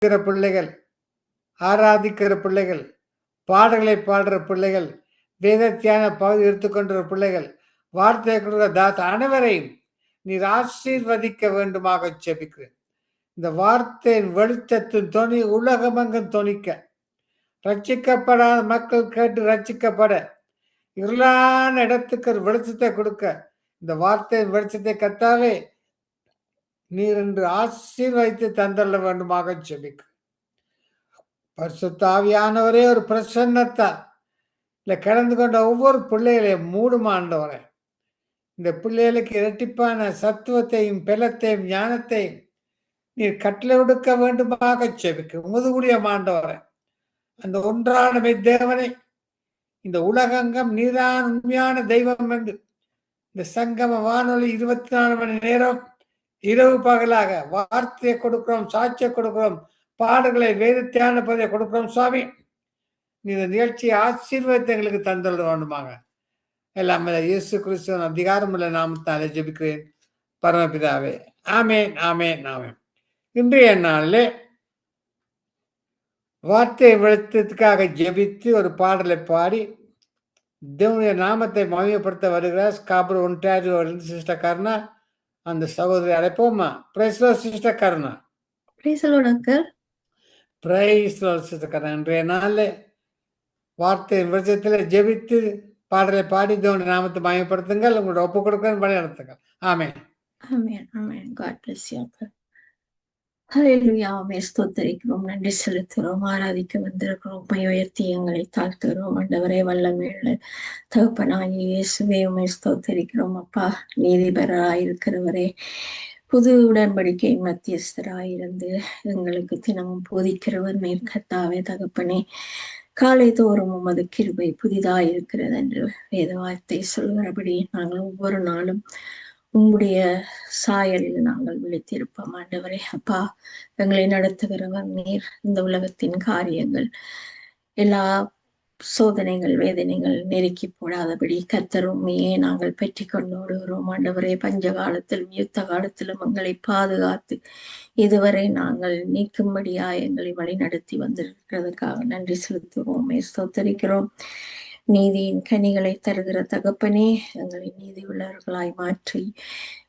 பிள்ளைகள், ஆராதிக்கிற பிள்ளைகள், பாடல்களை பாடுற பிள்ளைகள், வேதத்தியான பகுதி எடுத்துக்கொண்ட பிள்ளைகள், வார்த்தை கொடுக்கிற தாஸ் அனைவரையும் நீர் ஆசீர்வதிக்க வேண்டுமாக செபிக்கிறேன். இந்த வார்த்தையின் வெளிச்சத்தின் துணி உலகமெங்கும் துணிக்க, ரட்சிக்கப்படாத மக்கள் கேட்டு ரட்சிக்கப்பட, இருளான இடத்துக்கு ஒரு வெளிச்சத்தை கொடுக்க, இந்த வார்த்தையின் வெளிச்சத்தை கத்தாவே நீர் என்று ஆசீர்வதித்து தந்தள்ள வேண்டுமாக செபிக்கிறேன். பரிசுத்த ஆவியானவரே ஒரு பிரசன்னத்தால் இல்லை கடந்து கொண்ட ஒவ்வொரு பிள்ளைகளையும் மூடும் ஆண்டவரே. இந்த பிள்ளைகளுக்கு இரட்டிப்பான சத்துவத்தையும் பெலத்தையும் ஞானத்தையும் நீர் கட்டளை கொடுக்க வேண்டுமாக செபிக்க முதுகுடிய ஆண்டவரே. அந்த ஒன்றான தேவனை இந்த உலகங்கம் நீதான் உண்மையான தெய்வம் என்று இந்த சங்கம வானொலி 24 மணி நேரம் இரவு பகலாக வார்த்தையை கொடுக்கிறோம், சாட்சியை கொடுக்கிறோம், பாடுகளை வேதத்தியான பதிலை கொடுக்கிறோம். சுவாமி நீ இந்த நிகழ்ச்சியை ஆசீர்வாதத்தை எங்களுக்கு தந்துள்ள வேண்டுமாக எல்லாம் இயேசு கிறிஸ்துவின் அதிகாரமுள்ள நாமத்தாலே ஜெபிக்கிறேன் பரமபிதாவே. ஆமேன், ஆமேன், ஆமேன். இன்றைய நாளில் வார்த்தை வெளிச்சத்துக்காக ஜெபித்து ஒரு பாடலை பாடி தேவனுடைய நாமத்தை மகிமைப்படுத்த வருகிறார் ஸ்காபர் ஒன்டாரியோ சிஸ்டர் கருணா. அந்த சகோதரி அழைப்போமா? Praise Lord sister Karuna. Praise Lord uncle. Praise Lord sister Karuna. இன்றைய நாளில் வார்த்தை வெளிச்சத்தில் ஜெபித்து பாடலை பாடி தேவனுடைய நாமத்தை மகிமைப்படுத்துங்கள். உங்களோட ஒப்பு கொடுக்க பணி நடத்துங்கள். Amen, amen, amen. God bless you uncle. Hallelujah. ஸ்தோத்திரிக்கிறோம், நன்றி செலுத்துகிறோம், ஆராதிக்க வந்திருக்கிறோம், உயர்த்தி எங்களை தாழ்த்துகிறோம். ஆண்டவரே, வல்லமையுள்ள தகப்பனாகிய இயேசுவே உம்மை ஸ்தோத்திரிக்கிறோம். அப்பா, நீதிபராயிருக்கிறவரே, புது உடன்படிக்கை மத்தியஸ்தராயிருந்து எங்களுக்கு தினமும் போதிக்கிறவர் நீர் கர்த்தாவே. தகப்பனே, காலை தோறும் உமது கிருபை புதிதாயிருக்கிறது என்று வேத வார்த்தை சொல்கிறபடி நாங்கள் ஒவ்வொரு நாளும் உம்முடைய சாயலில் நாங்கள் விழித்திருப்போம். ஆண்டவரே, அப்பா, எங்களை நடத்துகிறவர் நீர். இந்த உலகத்தின் காரியங்கள் எல்லா சோதனைகள் வேதனைகள் நெருக்கி போடாதபடி கர்த்தர் உண்மையே நாங்கள் பெற்றி கொண்டோடுகிறோம். ஆண்டவரே, பஞ்ச காலத்திலும் யுத்த காலத்திலும் எங்களை பாதுகாத்து இதுவரை நாங்கள் நீக்கும்படியா எங்களை வழி நடத்தி வந்திருக்கிறதுக்காக நன்றி செலுத்துவோம், ஸ்தோத்தரிக்கிறோம். நீதியின் கனிகளை தருகிற தகப்பனே, எங்களை நீதி உள்ளவர்களாய் மாற்றி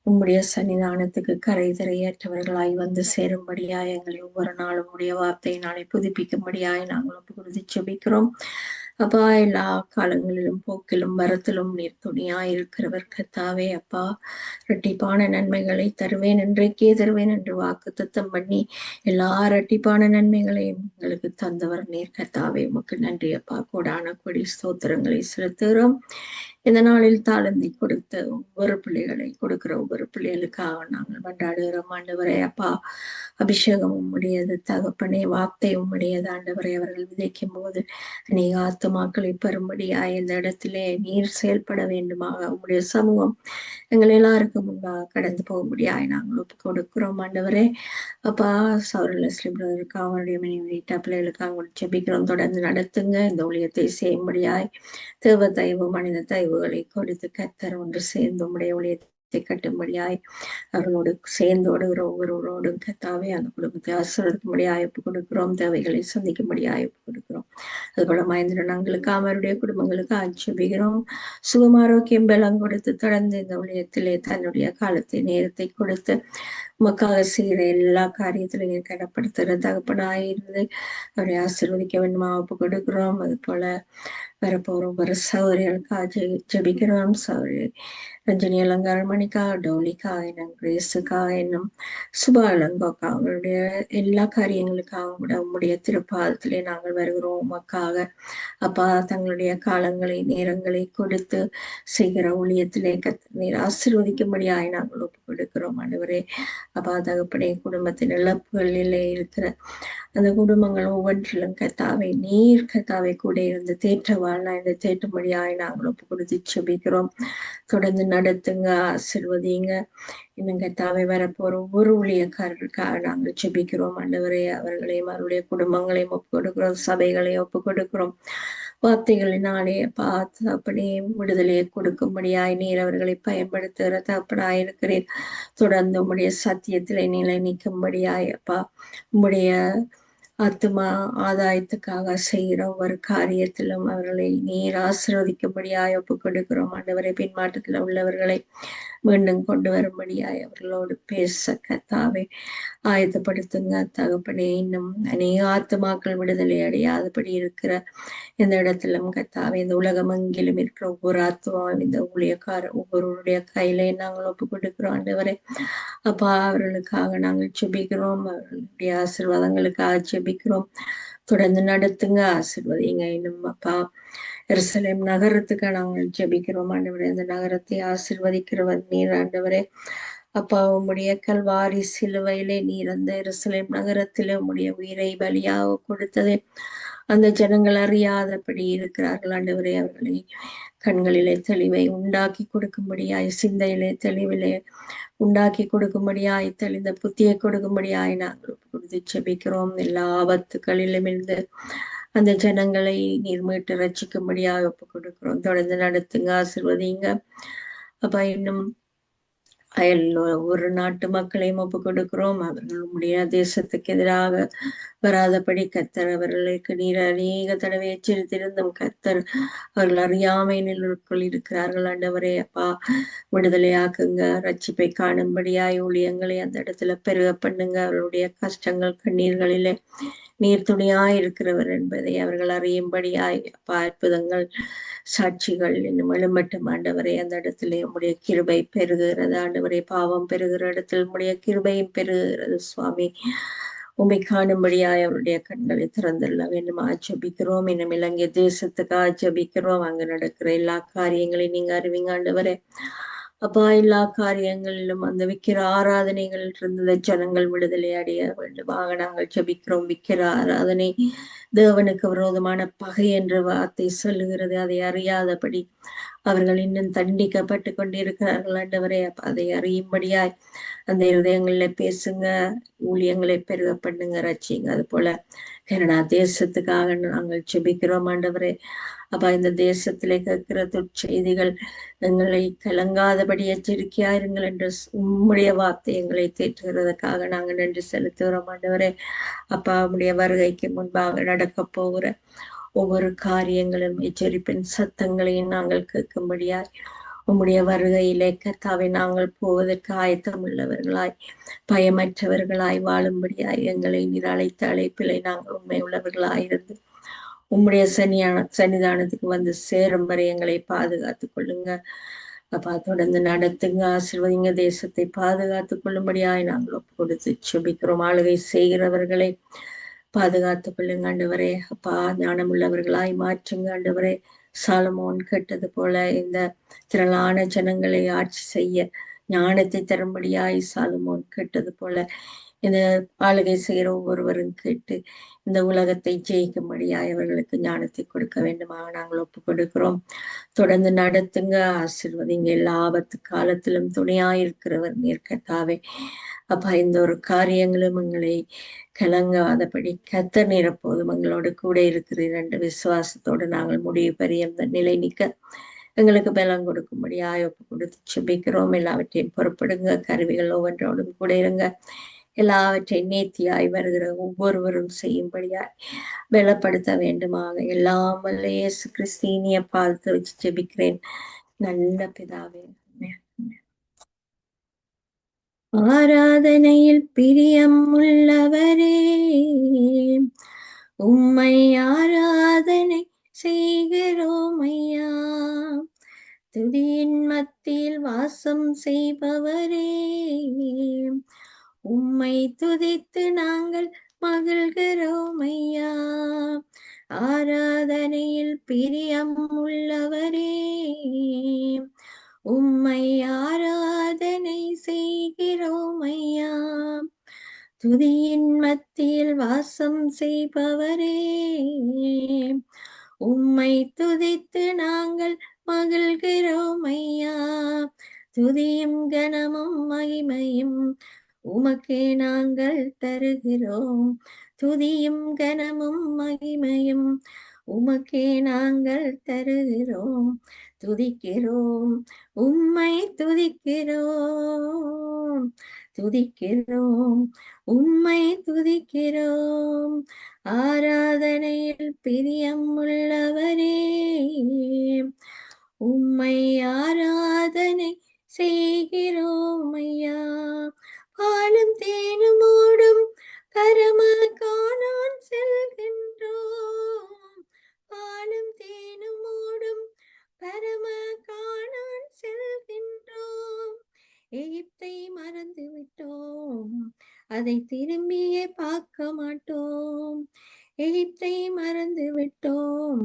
உம்முடைய சன்னிதானத்துக்கு கரை திரையற்றவர்களாய் வந்து சேரும்படியாய் எங்களை ஒவ்வொரு நாளும் உடைய வார்த்தையினாலே புதுப்பிக்கும்படியாய் நாங்கள் ஒப்பு கொடுத்து செபிக்கிறோம். அப்பா, எல்லா காலங்களிலும் போக்கிலும் வரத்திலும் நீர் துணியாய் இருக்கிறவர் கர்த்தாவே. அப்பா, இரட்டிப்பான நன்மைகளை தருவேன், இன்றைக்கே தருவேன் என்று வாக்கு தத்தம் பண்ணி எல்லா இரட்டிப்பான நன்மைகளையும் எங்களுக்கு தந்தவர் நீர் கர்த்தாவே. உமக்கு நன்றி அப்பா. கோடான கொடி ஸ்தோத்திரங்களை செலுத்துகிறோம். இந்த நாளில் தாளந்தி கொடுத்த ஒவ்வொரு பிள்ளைகளை கொடுக்கிற ஒவ்வொரு பிள்ளைகளுக்காக நாங்கள் கொண்டாடுகிறோம். ஆண்டவரே, அப்பா, அபிஷேகம் உம்முடையது தகப்பனே, வார்த்தை உம்முடையது. ஆண்டவரை, அவர்கள் விதைக்கும் போது அநேக ஆத்துமாக்களை பெறும்படியாய் இந்த இடத்திலே நீர் செயல்பட வேண்டுமாக உம்முடைய சமூகம் எங்கள் எல்லாருக்கும் முன்பாக கடந்து போகும்படியாய் நாங்கள் ஒப்பு கொடுக்கிறோம். ஆண்டவரே, அப்பா, சௌரலஸ்லி பிரதருக்கு அவருடைய மனைவி பிள்ளைகளுக்கு அவங்க ஜெபிக்கிறோம். தொடர்ந்து நடத்துங்க. இந்த ஊழியத்தை செய்யும்படியாய் தேவ தயவு மனித தயவுகளை கொடுத்து கர்த்தர் ஒன்று சேர்ந்து உம்முடைய ஊழியத்தை கட்டும்படியாய் அவர்களோடு சேர்ந்து ஓடுகிற ஒவ்வொருவரோடும் கர்த்தாவே அந்த குடும்பத்தை ஆசீர்வதிக்கும்படியாய் ஒப்பு கொடுக்கிறோம். தேவைகளை சந்திக்கும்படியாய் ஒப்பு கொடுக்கிறோம். அதுபோல மகேந்திரன் அவங்களுக்கு அவருடைய குடும்பங்களுக்கு ஆட்சேபிக்கிறோம். சுகம் ஆரோக்கியம் பலம் கொடுத்து தொடர்ந்து இந்த ஊழியத்திலே தன்னுடைய காலத்தை நேரத்தை கொடுத்து உமக்காக செய்கிற எல்லா காரியத்திலும் நீர் கடப்படுத்துகிற தகப்பனாயிருந்து அவரை ஆசீர்வதிக்க வேண்டுமா ஒப்பு கொடுக்கிறோம். அது போல வரப்போறோம் வர சௌகரியர்களுக்காக ஜெபிக்கிறோம். சௌரிய ரஞ்சனி அலங்காரமணிக்காக, டோலிக்காக, என்னும் கிரேஸுக்காக, என்னும் சுபா அலங்கோக்கா அவருடைய எல்லா காரியங்களுக்காக கூட உம்முடைய திருப்பாதத்திலே நாங்கள் வருகிறோம். உமக்காக அப்பா, தங்களுடைய காலங்களை நேரங்களை கொடுத்து செய்கிற ஊழியத்திலே நீர் ஆசீர்வதிக்கும்படியாய் நாங்கள் ஒப்பு கொடுக்கிறோம். ஆண்டவரே, அப்பா, தகப்பனே, குடும்பத்தின் இழப்புகளிலே இருக்கிற அந்த குடும்பங்கள் ஒவ்வொன்றிலும் கர்த்தாவை நீர் கர்த்தாவை கூட இருந்து தேற்ற வாழ்நாள் தேற்றும்படியாய் நாங்கள் ஒப்பு கொடுத்து செபிக்கிறோம். தொடர்ந்து நடத்துங்க, ஆசீர்வதிங்க. இன்னும் கர்த்தாவை வரப்போற ஒவ்வொரு ஊழியக்காரருக்காக நாங்கள் செபிக்கிறோம். ஆண்டவரே, அவர்களையும் அவருடைய குடும்பங்களையும் ஒப்பு கொடுக்கிறோம், சபைகளையும் ஒப்பு கொடுக்கிறோம். வார்த்தைகளினாலே பார்த்து அப்படியே விடுதலையை கொடுக்கும்படியாய் நீர் அவர்களை பயன்படுத்துகிற தகப்பனாய் இருக்கிறேன். தொடர்ந்து உம்முடைய சத்தியத்திலே நிலை நிற்கும்படியாய் அப்பா, உம்முடைய ஆத்துமா ஆதாயத்துக்காக செய்கிற ஒவ்வொரு காரியத்திலும் அவர்களை நீர் ஆசீர்வதிக்கும்படியாய் ஒப்புக் கொடுக்கிறோம். ஆண்டவரை பின்மாற்றத்தில் உள்ளவர்களை மீண்டும் கொண்டு வரும்படியாய் அவர்களோடு பேச கர்த்தாவே ஆயத்தப்படுத்துங்க தகப்பனே. இன்னும் அநேக ஆத்துமாக்கள் விடுதலை அடையாதபடி இருக்கிற இந்த இடத்திலும் கர்த்தாவே, இந்த உலகம் எங்கிலும் இருக்கிற ஒவ்வொரு ஆத்துமாவும் இந்த ஊழியக்கார ஒவ்வொருவருடைய கையிலே நாங்கள் ஒப்புக் கொடுக்கிறோம் ஆண்டவரே. அப்பா, அவர்களுக்காக நாங்கள் ஜெபிக்கிறோம், அவர்களுடைய ஆசீர்வாதங்களுக்காக ஜெபிக்கிறோம். தொடர்ந்து நடத்துங்க, ஆசீர்வதிங்க. இன்னும் அப்பா, எருசலேம் நகரத்துக்கு நாங்கள் ஜெபிக்கிறோம் ஆண்டவரே. அந்த நகரத்தை ஆசீர்வதிக்கிறவர் நீர் ஆண்டவரே. அப்பா, உம்முடைய கல்வாரி சிலுவையிலே நீர் அந்த எருசலேம் நகரத்திலே உம்முடைய உயிரை பலியாக கொடுத்ததே அந்த ஜனங்கள் அறியாதபடி இருக்கிறார்கள் ஆண்டவரே. அவர்களை கண்களிலே தெளிவை உண்டாக்கி கொடுக்கும்படியாய், சிந்தையிலே தெளிவிலே உண்டாக்கி கொடுக்கும்படியாய், தெளிந்த புத்தியை கொடுக்கும்படியாய் நாங்கள் கொடுத்து ஜெபிக்கிறோம். எல்லா ஆபத்துகளிலும் இருந்து அந்த ஜனங்களை நீர் மீட்டு ரட்சிக்கும்படியாக ஒப்புக் கொடுக்கிறோம். தொடர்ந்து நடத்துங்க, ஆசீர்வதிங்க அப்பா. இன்னும் அயல் ஒரு நாட்டு மக்களையும் ஒப்புக் கொடுக்கிறோம். அவர்கள் உம்முடைய தேசத்துக்கு எதிராக வராதபடி கர்த்தர் அவர்களுக்கு நீர் அநேக தடவை எச்சரித்திருந்தும் கர்த்தர் அவர்கள் அறியாமையினுக்குள் இருக்கிறார்கள் ஆண்டவரே. அப்பா, விடுதலையாக்குங்க, ரட்சிப்பை காணும்படியாய் ஊழியங்களை அந்த இடத்துல பெருக பண்ணுங்க. அவர்களுடைய கஷ்டங்கள் கண்ணீர்களிலே நீர் துணியாய் இருக்கிறவர் என்பதை அவர்கள் அறியும்படியாய் அப்பா, அற்புதங்கள் சாட்சிகள் இன்னும் எழும்பட்டும் ஆண்டவரே. அந்த இடத்துல உம்முடைய கிருபை பெருகுகிறது ஆண்டவரே. பாவம் பெருகிற இடத்தில் உம்முடைய கிருபையும் பெருகுகிறது சுவாமி. உம்மை காணும்படியாய் அவருடைய கண்களை திறந்துள்ள வேண்டும் ஜெபிக்கிறோம். இன்னும் இலங்கை தேசத்துக்காக ஜெபிக்கிறோம். அங்கு நடக்கிற எல்லா காரியங்களையும் நீங்க அறிவிங்க ஆண்டவரே. அப்பா, எல்லா காரியங்களிலும் அந்த விக்கிர ஆராதனைகள் இருந்த ஜனங்கள் விடுதலை அடைய வேண்டுமாக நாங்கள் ஜெபிக்கிறோம். விக்கிர ஆராதனை தேவனுக்கு விரோதமான பகை என்ற வார்த்தை சொல்லுகிறது. அதை அறியாதபடி அவர்கள் இன்னும் தண்டிக்கப்பட்டு கொண்டிருக்கிறார்கள் ஆண்டவரே. அதை அறியும்படியாய் அந்த இருதயங்களில பேசுங்க, ஊழியங்களை பெருக பண்ணுங்க, ரட்சிங்க. அது போல கனடா தேசத்துக்காக நாங்கள் ஜெபிக்கிறோம் ஆண்டவரே. அப்ப இந்த தேசத்திலே கேட்கிற துர்ச்செய்திகள் எங்களை கலங்காதபடி எச்சரிக்கையாயிருங்கள் என்று உம்முடைய வார்த்தை எங்களை தேற்றுகிறதுக்காக நாங்கள் நன்றி செலுத்துகிறோம் ஆண்டவரே. அப்பா, உம்முடைய வருகைக்கு முன்பாக நடக்க போகிற ஒவ்வொரு காரியங்களும் எச்சரிப்பின் சத்தங்களையும் நாங்கள் கேட்கும்படியாய் உம்முடைய வருகையிலே கர்த்தாவை நாங்கள் போவதற்கு ஆயத்தம் உள்ளவர்களாய், பயமற்றவர்களாய் வாழும்படியாய் எங்களை நீர் அழைத்த அழைப்பிலை நாங்கள் உண்மை உள்ளவர்களாயிருந்து உம்முடைய சன்னிதானத்துக்கு வந்து சேரும் வரை எங்களை பாதுகாத்துக் கொள்ளுங்க அப்பா. தொடர்ந்து நடத்துங்க, ஆசீர்வதிங்க. தேசத்தை பாதுகாத்துக் கொள்ளும்படியாய் நாங்கள் ஒப்பு கொடுத்து செபிக்கிறோம். ஆளுகை செய்கிறவர்களை பாதுகாத்துக் கொள்ளுங்க ஆண்டவரே. அப்பா, ஞானம் உள்ளவர்களாய் மாற்றுங்க ஆண்டவரே. சாலமோன் கேட்டது போல இந்த திரளான ஜனங்களை ஆட்சி செய்ய ஞானத்தை தரும்படியாய் சாலமோன் கேட்டது போல இந்த ஆளுகை செய்கிற ஒவ்வொருவரும் கேட்டு இந்த உலகத்தை ஜெயிக்கும்படியாய் அவர்களுக்கு ஞானத்தை கொடுக்க வேண்டுமாக நாங்கள் ஒப்புக் கொடுக்கிறோம். தொடர்ந்து நடத்துங்க, ஆசீர்வதிங்க. எல்லா ஆபத்து காலத்திலும் துணையாயிருக்கிறவர் நீர் கர்த்தாவே. அப்பா, இந்த ஒரு காரியங்களும் எங்களை கலங்காதபடி கர்த்தர் நீர் எப்போதும் எங்களோடு கூட இருக்கிறீர் என்ற விசுவாசத்தோடு நாங்கள் முடிவு பெரிய நிலை நிற்க எங்களுக்கு பலம் கொடுக்கும்படியாய் ஒப்பு கொடுத்து செபிக்கிறோம். எல்லாவற்றையும் பொறுப்படுங்க, கருவிகள் ஒவ்வொன்றோடும் கூட இருங்க. எல்லாவற்றையும் நேர்த்தியாய் வருகிற ஒவ்வொருவரும் செய்யும்படியாய் பலப்படுத்த வேண்டுமாக எல்லாம் வல்ல இயேசு கிறிஸ்தினிய பார்த்து வச்சு ஜெபிக்கிறேன் நல்ல பிதாவே. ஆராதனையில் பிரியம் உள்ளவரே, உம்மை ஆராதனை செய்கிறோம் ஐயா. துதியின் மத்தியில் வாசம் செய்பவரே, உம்மை துதித்து நாங்கள் மகிழ்கிறோம் ஐயா. ஆராதனையில் பிரியம் உள்ளவரே, உம்மை ஆராதனை செய்கிறோம் ஐயா. துதியின் மத்தியில் வாசம் செய்பவரே, உம்மை துதித்து நாங்கள் மகிழ்கிறோம் ஐயா. துதியும் கனமும் மகிமையும் உமக்கே நாங்கள் தருகிறோம். துதியும் கனமும் மகிமையும் உமக்கே நாங்கள் தருகிறோம். துதிக்கிறோம், உம்மை துதிக்கிறோம். துதிக்கிறோம், உம்மை துதிக்கிறோம். ஆராதனையில் பிரியம் உள்ளவரே, உம்மை ஆராதனை செய்கிறோம் ஐயா. பாலும் தேனும் ஓடும் பரம காணான் செல்கின்றோம், பாலும் தேனும் ஓடும் பரம காணான் செல்கின்றோம். எகிப்தை மறந்து விட்டோம், அதை திரும்பியே பார்க்க மாட்டோம். எகிப்தை மறந்து விட்டோம்,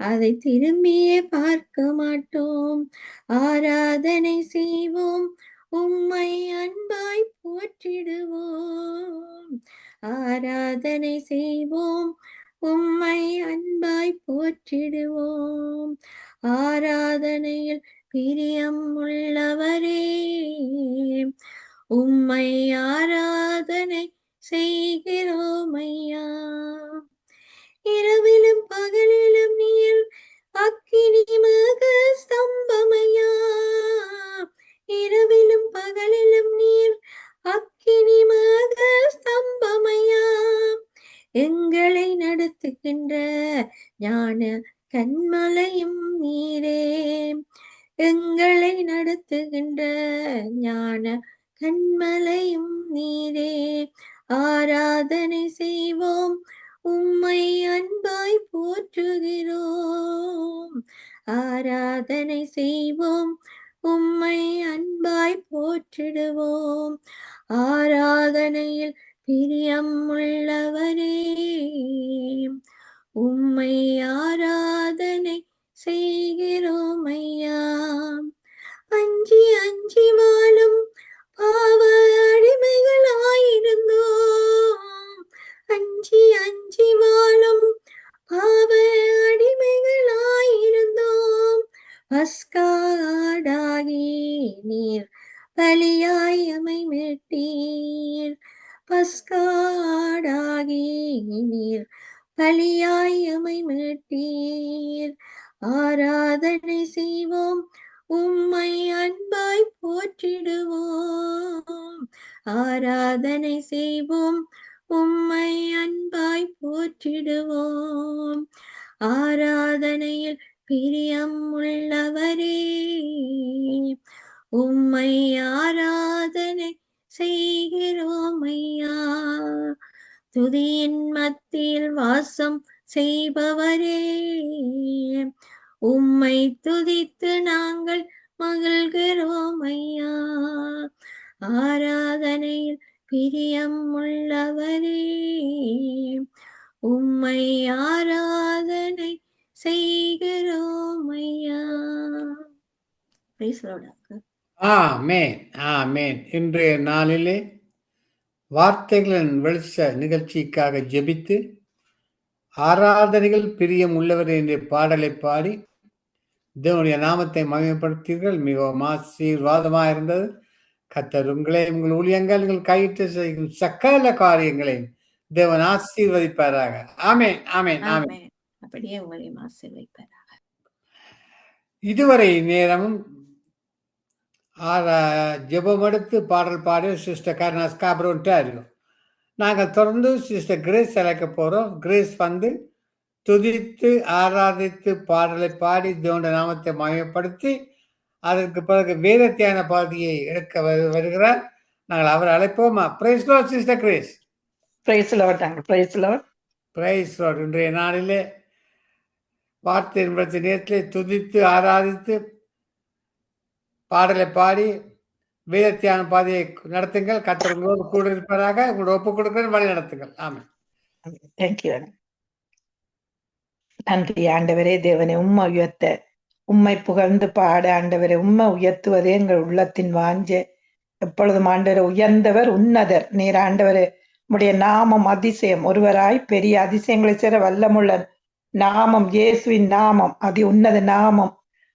அதை திரும்பியே பார்க்க மாட்டோம். ஆராதனை செய்வோம், உம்மை அன்பாய் போற்றிடுவோம். ஆராதனை செய்வோம், உம்மை அன்பாய் போற்றிடுவோம். ஆராதனையில் பிரியம் உள்ளவரே, உம்மை ஆராதனை செய்கிறோம் ஐயா. இரவிலும் பகலிலும் நீர் அக்கினி மக ஸ்தம்பமையா, இரவிலும் பகலிலும் நீர் அக்கினி மக ஸ்தம்பமையா. எங்களை நடத்துகின்ற ஞான கண்மலையும் நீரே, எங்களை நடத்துகின்ற ஞான கண்மலையும் நீரே. ஆராதனை செய்வோம், உம்மை அன்பாய் போற்றுகிறோம். ஆராதனை செய்வோம், உம்மை அன்பாய் போற்றிடுவோம். ஆராதனையில் பிரியம் உள்ளவரே, உம்மை ஆராதனை செய்கிறோம் ஐயா. அஞ்சி அஞ்சி வாழும் பாவ அடிமைகளாயிருந்தோம், அஞ்சி அஞ்சி வாழும் பாவ அடிமைகளாயிருந்தோம். பஸ்காடாகி நீர் பலியாய் எமை மீட்டீர், பஸ்காடாகி நீர் பலியாய் எமை மீட்டீர். ஆராதனை செய்வோம், உம்மை அன்பாய் போற்றிடுவோம். ஆராதனை செய்வோம், உம்மை அன்பாய் போற்றிடுவோம். ஆராதனையில் பிரியம் உள்ளவரே, உம்மை ஆராதனை செய்கிறோம் ஐயா. துதியின் மத்தியில் வாசம் செய்பவரே, உம்மை துதித்து நாங்கள் மகிழ்கிறோம் ஐயா. ஆராதனையில் பிரியம் உள்ளவரே, உம்மை ஆராதனை செய்கிறோம் ஐயா. ஆமென், ஆமென். இன்றைய நாளிலே வார்த்தைகளின் வெளிச்ச நிகழ்ச்சிக்காக ஜெபித்து ஆராதனைகள் பிரியம் உள்ளவர் என்ற பாடலை பாடி தேவனுடைய நாமத்தை மகிமைப்படுத்தீர்கள். மிகவும் ஆசீர்வாதமாக இருந்தது. கர்த்தர் உங்களை உங்கள் ஊழியங்கள் நீங்கள் கையிட்டு செய்யும் சகல காரியங்களையும் தேவன் ஆசீர்வதிப்பாராக. ஆமென், ஆமென், ஆமென். அப்படியே உங்களையும் ஆசீர்வதிப்பாராக. இதுவரை நேரமும் ஜெபம் எடுத்து பாடல் பாடி சிஸ்டர் கருணாஸ் காப்ரோன்ட்டாரு. நாங்கள் தொடர்ந்து சிஸ்டர் கிரேஸ் அழைக்க போகிறோம். கிரேஸ் வந்து துதித்து ஆராதித்து பாடலை பாடி தேவனுடைய நாமத்தை மகிமைப்படுத்தி அதற்கு பிறகு வேதத்தியான பாதியை எடுக்க வருகிறார். நாங்கள் அவரை அழைப்போமா? Praise Lord sister Grace. Praise Lord uncle. Praise Lord. Praise Lord. இன்றைய நாளிலே வார்த்தை நேரத்திலே துதித்து ஆராதித்து பாடலை பாடி வேதத்தியான பாதையை நடத்துங்கள். கர்த்தர் உங்களோடு கூட இருப்பதாக உங்களோட ஒப்பு கொடுக்கிற வழி நடத்துங்கள். ஆமாம். தேங்க்யூ. நன்றி ஆண்டவரே. தேவனை உம்மை உயர்த்த, உம்மை புகழ்ந்து பாட ஆண்டவரை உம்மை உயர்த்துவதே எங்கள் உள்ளத்தின் வாஞ்சை. எப்பொழுதும் ஆண்டவரை உயர்ந்தவர் உன்னதர் நீர் ஆண்டவரே. உம்முடைய நாமம் அதிசயம். ஒருவராய் பெரிய அதிசயங்களை சேர வல்லமுள்ள நாமம் இயேசுவின் நாமம். அதி உன்னத நாமம்,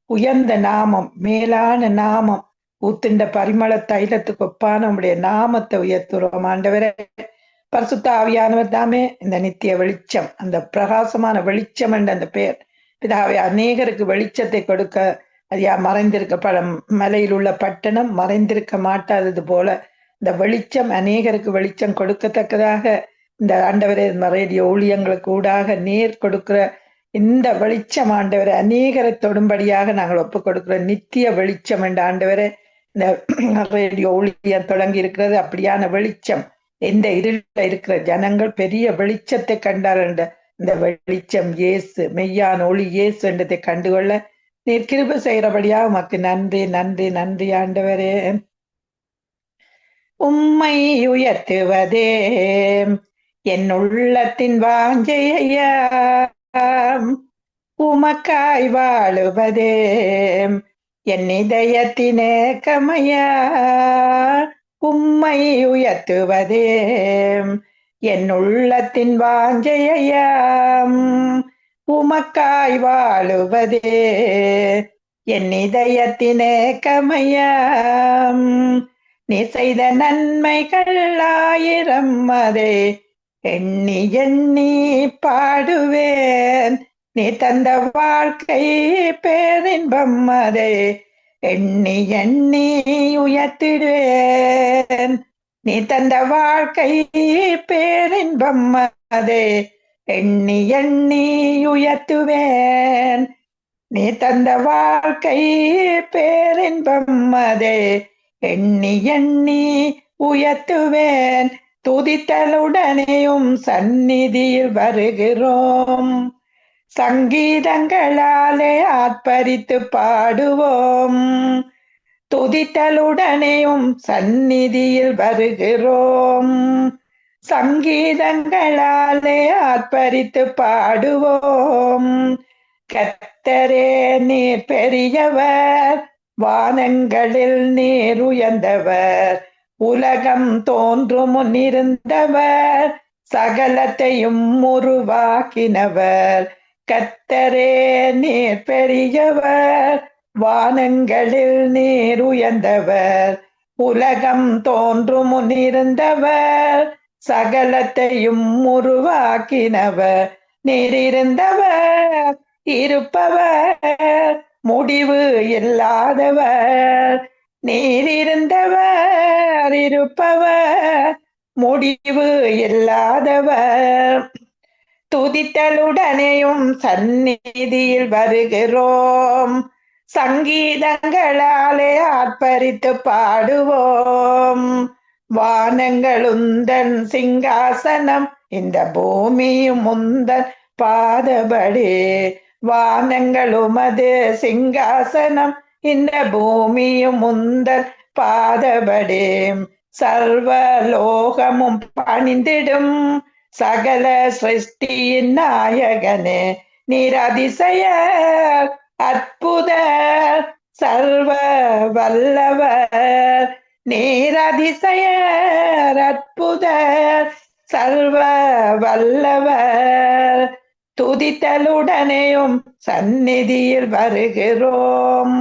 உயர்ந்த நாமம், மேலான நாமம். ஊத்துண்ட பரிமள தைலத்துக்கு ஒப்பான உம்முடைய நாமத்தை உயர்த்துறோம் ஆண்டவரே. பரிசுத்த ஆவியானவர் தாமே இந்த நித்திய வெளிச்சம், அந்த பிரகாசமான வெளிச்சம் என்ற அந்த பெயர் பிதாவே அநேகருக்கு வெளிச்சத்தை கொடுக்க அது மறைந்திருக்க மலையில் உள்ள பட்டணம் மறைந்திருக்க மாட்டாதது போல இந்த வெளிச்சம் அநேகருக்கு வெளிச்சம் கொடுக்கத்தக்கதாக இந்த ஆண்டவரே ரேடியோ ஊழியங்களுக்கு ஊடாக நேர் கொடுக்கிற இந்த வெளிச்சம் ஆண்டவரை அநேகரை தொடும்படியாக நாங்கள் ஒப்புக் கொடுக்கிற நித்திய வெளிச்சம் என்ற ஆண்டவரை இந்த ரேடியோ ஊழியம் தொடங்கி இருக்கிறது. அப்படியான வெளிச்சம் எந்த இருள இருக்கிற ஜனங்கள் பெரிய வெளிச்சத்தை கண்டார் என்ற இந்த வெளிச்சம் இயேசு மெய்யான ஒளி இயேசு என்றதை கண்டுகொள்ள நீர் கிருபை செய்கிறபடியா உமக்கு நன்றி நன்றி நன்றி ஆண்டவரே. உம்மை உயர்த்துவதே என் உள்ளத்தின் வாஞ்சையா, உமக்காய் வாழுவதே என் இதயத்தினே கமையா. உம்மை உயர்த்துவதே என் உள்ளத்தின் வாஞ்சையா, உமக்காய் வாழுவதே என் இதயத்தினே கமையா. நீ செய்த நன்மைகள் ஆயிரம் அதை எண்ணி எண்ணி பாடுவேன். நீ தந்த வாழ்க்கை பேரின்பம் அதை எண்ணி எண்ணி உயர்த்திடுவேன். நீ தந்த வாழ்க்கை பேரின்பம் அதை எண்ணி எண்ணி உயர்த்துவேன். நீ தந்த வாழ்க்கை பேரின்பம் அதை எண்ணி எண்ணி உயர்த்துவேன். துதித்தலுடனேயும் சந்நிதியில் வருகிறோம், சங்கீதங்களாலே ஆர்ப்பரித்து பாடுவோம். துதித்தலுடனேயும் சந்நிதியில் வருகிறோம், சங்கீதங்களாலே ஆர்ப்பரித்து பாடுவோம். கர்த்தரே நீர் பெரியவர், வானங்களில் நீர் உயர்ந்தவர், உலகம் தோன்றும் முன்னிருந்தவர், சகலத்தையும் உருவாக்கினவர். கர்த்தரே நீர் பெரியவர், வானங்களில் நீர் உயர்ந்தவர், உலகம் தோன்றும் முன்னிருந்தவர், சகலத்தையும் உருவாக்கினவர். நீர் இருந்தவர், இருப்பவர், முடிவு இல்லாதவர். நீர் இருந்தவர், இருப்பவர், முடிவு இல்லாதவர். துதித்தலுடனேயும் சந்நிதியில் வருகிறோம், சங்கீதங்களாலே ஆர்ப்பரித்து பாடுவோம். வானங்களுந்தன் சிங்காசனம், இந்த பூமியும் உந்தன் பாதபடி. வானங்களுமது சிங்காசனம், இந்த பூமியும் உந்தன் பாதபடி. சர்வலோகமும் பணிந்திடும் சகல சிருஷ்டியின் நாயகனே, நீர் அதிசயர் அற்புதர் சர்வ வல்லவர். நீர் அதிசயர் அற்புதர் சர்வ வல்லவர். துதித்தலுடனேயும் சந்நிதியில் வருகிறோம்,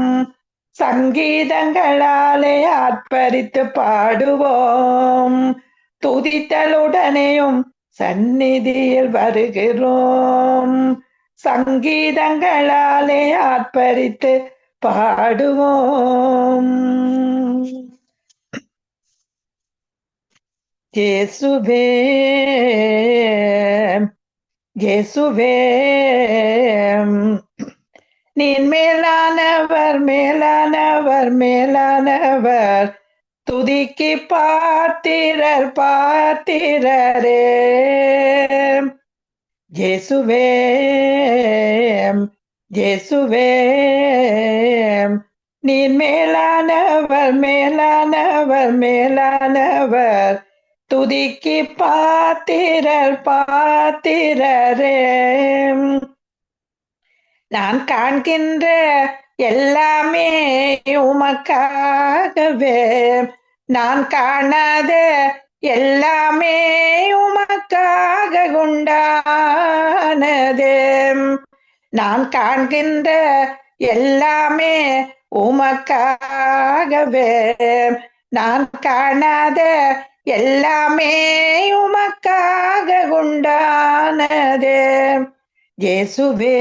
சங்கீதங்களாலே ஆர்ப்பரித்து பாடுவோம். துதித்தலுடனேயும் சந்நிதியில் வருகிறோம், சங்கீதங்களாலே ஆர்ப்பரித்து பாடுவோம். இயேசுவே இயேசுவே, நீர் மேலானவர் மேலானவர் மேலானவர். துதிக்கு பார்த்திரர் பார்த்திரரே. இயேசுவே இயேசுவே, நீர் மேலானவர் மேலானவர் மேலானவர். துதிக்கு பார்த்திரர் பார்த்திரரே. நான் காண்கின்ற எல்லாமே உமக்காகவே, நான் காணாத எல்லாமே உமக்காக உண்டானதே. நான் காண்கின்ற எல்லாமே உமக்காகவே, நான் காணாத எல்லாமே உமக்காக உண்டானதே. இயேசுவே,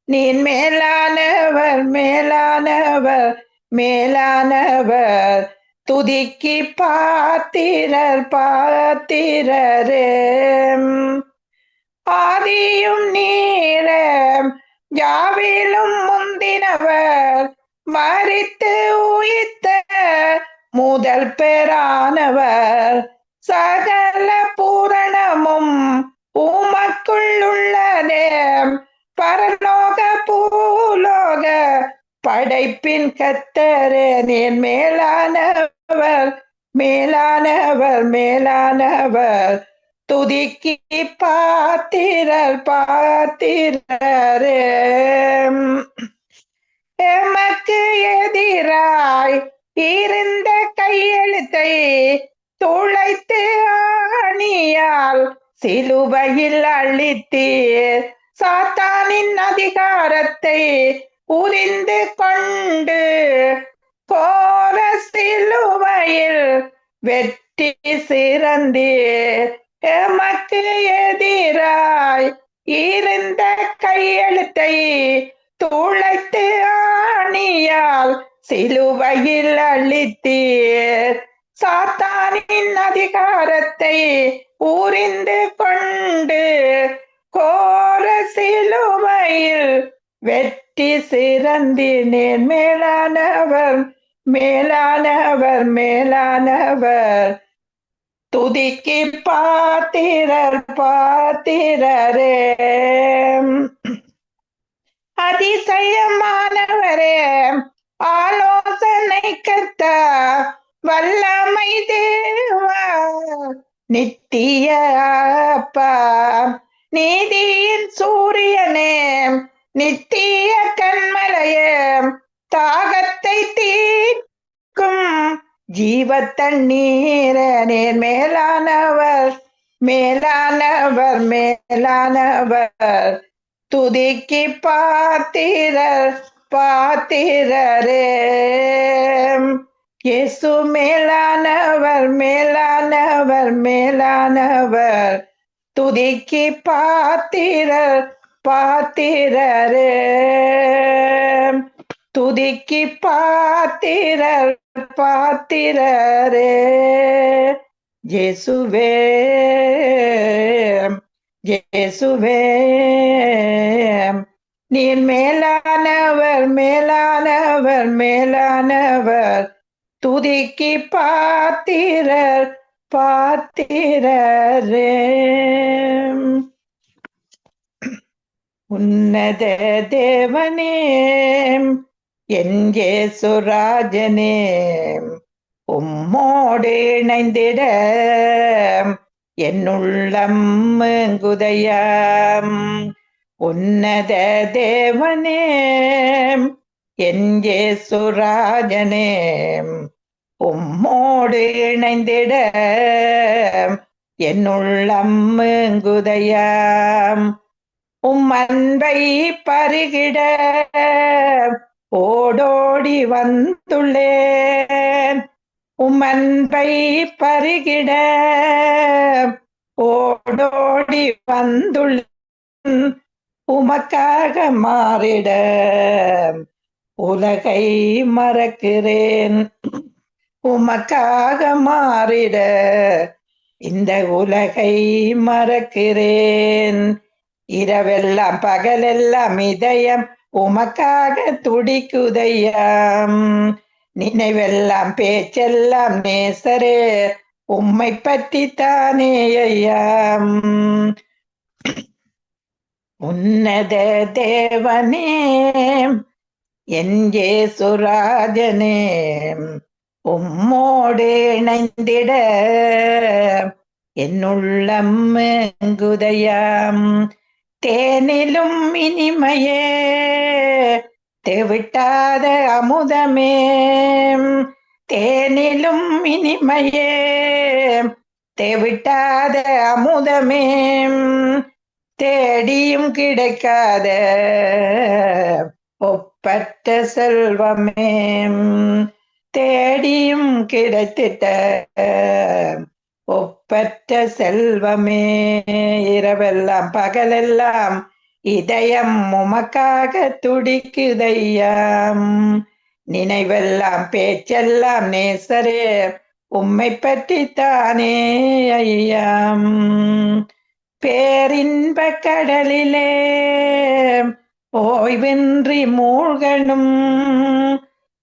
நீர் மேலானவர் மேலானவர் மேலானவர். துதிக்கு பாத்திரர் பாத்திரரே. ஆதியும் நீரே யாவிலும் முந்தினவர், மரித்து உயிர்த்த முதல் பேரானவர், சகல பூரணமும் உமக்குள்ளுள்ளதே. பரலோக பூலோக படைப்பின் கர்த்தரே, நீர் மேலானவர் மேலானவர் மேலானவர். துதிக்கு பாத்திரர் பாத்திரரே. எமக்கு எதிராய் இருந்த கையெழுத்தை துளைத்து ஆணியால் சிலுவையில் அழித்தீர். சாத்தானின் அதிகாரத்தை உரிந்து கொண்டு கோர சிலுவையில் வெற்றி சிறந்தீர். எமக்கு எதிராய் இருந்த கையெழுத்தை துளைத்து ஆணியால் சிலுவையில் அழித்தீர். சாத்தானின் அதிகாரத்தை உரிந்து கொண்டு கோர சிலுவையில் வெற்றி சிறந்தினேன். மேலானவர் மேலானவர் மேலானவர். துதிக்கு பாத்திரர் பாத்திரரே. அதிசயமானவரே, ஆலோசனை கர்த்தா, வல்லமை தேவா, நித்திய அப்பா, நீதியின் சூரியனே, நித்திய கண்மலையே, தாகத்தை தீர்க்கும் ஜீவ தண்ணீரே, நீர் மேலானவர் மேலானவர் மேலானவர். துதிக்கு பாத்திரர் பாத்திரரே. இயேசு மேலானவர் மேலானவர் மேலானவர். துதிக்கு பாத்திரர் பாத்திரரே. துதிக்கு பாத்திரர் பாத்திரரே. இயேசுவே இயேசுவே, நீர் மேலானவர் மேலானவர் மேலானவர். துதிக்கு பாத்திரர் பாத்திரரே. உன்னத தேவனே, என் இயேசுராஜனே, உம்மோடு இணைந்திட என்னுள்ளம் ஏங்குதையாம். உன்னத தேவனே, என் இயேசுராஜனே, உம்மோடு இணைந்திட என்னுள்ளம் ஏங்குதையாம். உம் அன்பை பருகிட ஓடோடி வந்துள்ளேன். உம் அன்பை பருகிட ஓடோடி வந்துள்ளேன். உமக்காக மாறிட உலகை மறக்கிறேன். உமக்காக மாறிட இந்த உலகை மறக்கிறேன். இரவெல்லாம் பகலெல்லாம் இதயம் உமக்காக துடிக்குதையாம். நினைவெல்லாம் பேச்செல்லாம் நேசரே உம்மை பற்றி தானே ஐயாம். உன்னத தேவனே, என் இயேசுராஜனே, உம்மோடு இணைந்திட என்னுள்ளம் ஏங்குதையாம். தேனிலும் இனிமையே, தெவிட்டாத அமுதமே, தேனிலும் இனிமையே, தெவிட்டாத அமுதமே, தேடியும் கிடைக்காத ஒப்பற்ற செல்வமே, தேடியும் கிடைத்திட்ட ஒப்பற்ற செல்வமே. இரவெல்லாம் பகலெல்லாம் இதயம் உமக்காக துடிக்குதையாம். நினைவெல்லாம் பேச்செல்லாம் நேசரே உம்மை பற்றித்தானே ஐயாம். பேரின்ப கடலிலே ஓய்வின்றி மூழ்கனும்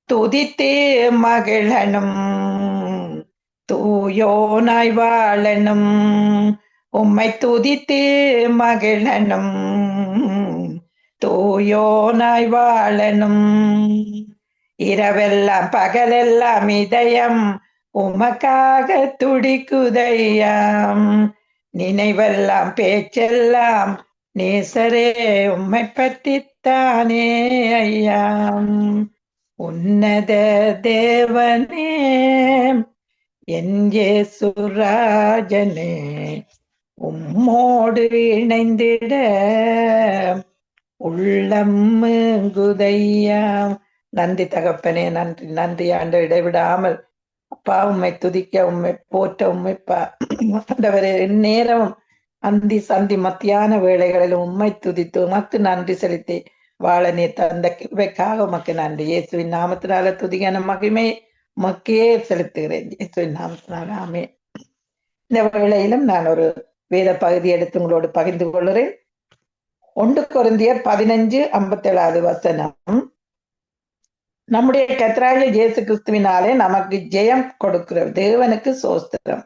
துதித்து மகிழனும் தூயோனாய் வாழனும் உம்மை துதித்து மகிழனும் தூயோனாய் வாழனும். இரவெல்லாம் பகலெல்லாம் இதயம் உமக்காக துடிக்குதையாம். நினைவெல்லாம் பேச்செல்லாம் நேசரே உம்மை பற்றித்தானே ஐயாம். உன்னத தேவனே என் இயேசுராஜனே உம்மோடு இணைந்திட உள்ளம் குதையாம். நன்றி தகப்பனே, நன்றி நன்றி ஆண்டு இடைவிடாமல் அப்பா உம்மை துதிக்க உம்மை போற்ற உம்மை ஆண்டவரே நேரம் அந்தி சந்தி மத்தியான வேளைகளில் உம்மை துதித்து உமக்கு நன்றி செலுத்தி வாழ நீர் தந்த கிருபைக்காக உமக்கு நன்றி. இயேசுவின் நாமத்தினால துதிக்கான மகிமை உமக்கே செலுத்துகிறேன். இயேசுவின் நாமத்தினால ஆமென். இந்த வேளையிலும் நான் ஒரு வேத பகுதி எடுத்து உங்களோடு பகிர்ந்து கொள்கிறேன். 1 கொரிந்தியர் 15:57 வசனம். நம்முடைய கர்த்தராகிய இயேசு கிறிஸ்துவினாலே நமக்கு ஜெயம் கொடுக்கிற தேவனுக்கு சோஸ்திரம்.